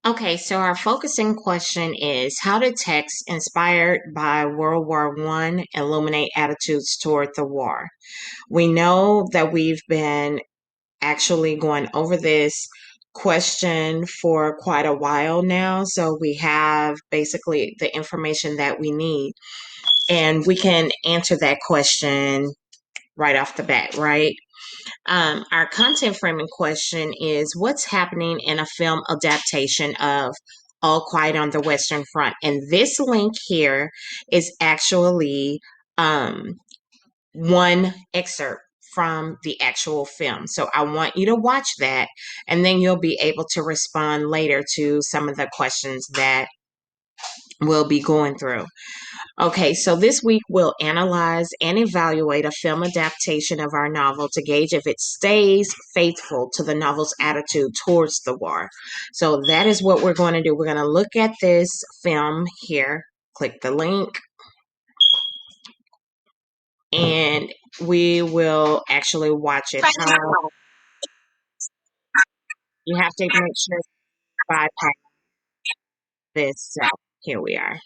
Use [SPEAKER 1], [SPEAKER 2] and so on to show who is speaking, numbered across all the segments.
[SPEAKER 1] Okay, so our focusing question is how did texts inspired by World War One illuminate attitudes toward the war? We know that we've been actually going over this question for quite a while now, so we have basically the information that we need, and we can answer that question right off the bat, right? Our content framing question is what's happening in a film adaptation of All Quiet on the Western Front? And this link here is actually um, one excerpt from the actual film. So I want you to watch that, and then you'll be able to respond later to some of the questions that we'll be going through. Okay, so this week we'll analyze and evaluate a film adaptation of our novel to gauge if it stays faithful to the novel's attitude towards the war. So that is what we're going to do. We're going to look at this film here, click the link, and we will actually watch it. You have to make sure to bypass this. So here we are.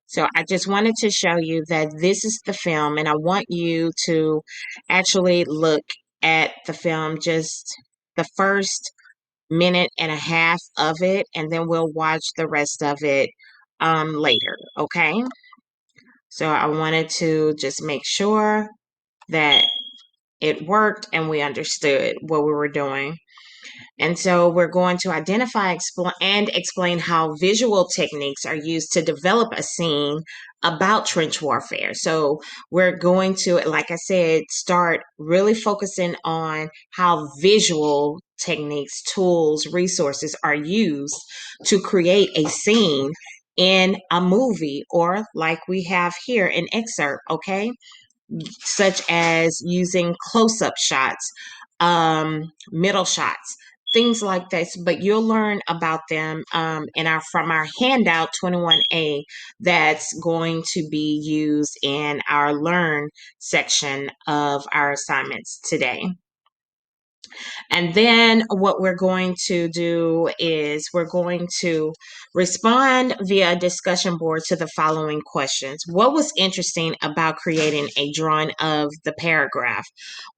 [SPEAKER 1] So I just wanted to show you that this is the film, and I want you to actually look at the film, just the first minute and a half of it, and then we'll watch the rest of it later, okay? So I wanted to just make sure that it worked and we understood what we were doing. And so we're going to identify and explain how visual techniques are used to develop a scene about trench warfare. So we're going to, like I said, start really focusing on how visual techniques, tools, resources are used to create a scene in a movie, or like we have here, an excerpt, okay? Such as using close-up shots, middle shots, things like this. But you'll learn about them in our from our handout 21A that's going to be used in our Learn section of our assignments today. And then what we're going to do is we're going to respond via discussion board to the following questions. What was interesting about creating a drawing of the paragraph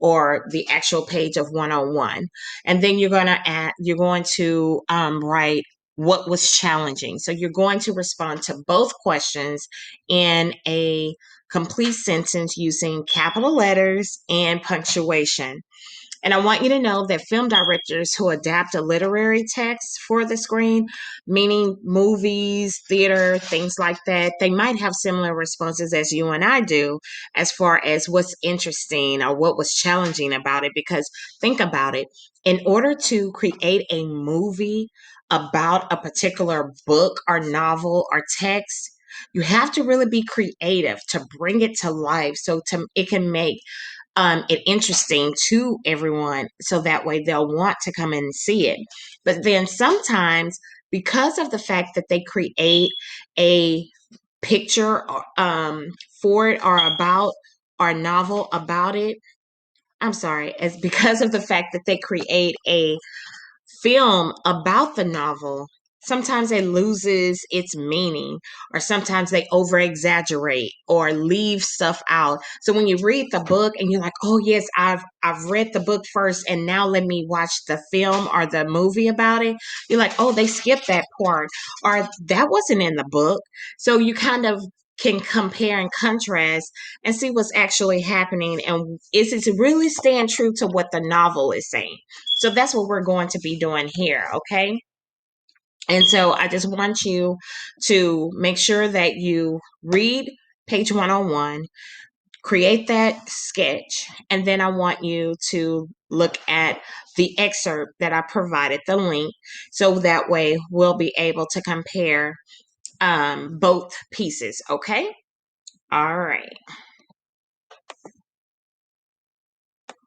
[SPEAKER 1] or the actual page of 101? And then you're going to write what was challenging. So you're going to respond to both questions in a complete sentence using capital letters and punctuation. And I want you to know that film directors who adapt a literary text for the screen, meaning movies, theater, things like that, they might have similar responses as you and I do as far as what's interesting or what was challenging about it. Because think about it, in order to create a movie about a particular book or novel or text, you have to really be creative to bring it to life so it can make it interesting to everyone so that way they'll want to come and see it. But then sometimes, because of the fact that they create a picture for it or about or novel about it, I'm sorry, it's because of the fact that they create a film about the novel, sometimes it loses its meaning, or sometimes they over exaggerate or leave stuff out. So when you read the book and you're like, oh yes, I've read the book first and now let me watch the film or the movie about it, you're like, oh, they skipped that part, or that wasn't in the book. So you kind of can compare and contrast and see what's actually happening, and is it really staying true to what the novel is saying. So that's what we're going to be doing here, okay? And so I just want you to make sure that you read page 101, create that sketch, and then I want you to look at the excerpt that I provided, the link, so that way we'll be able to compare both pieces, okay? All right.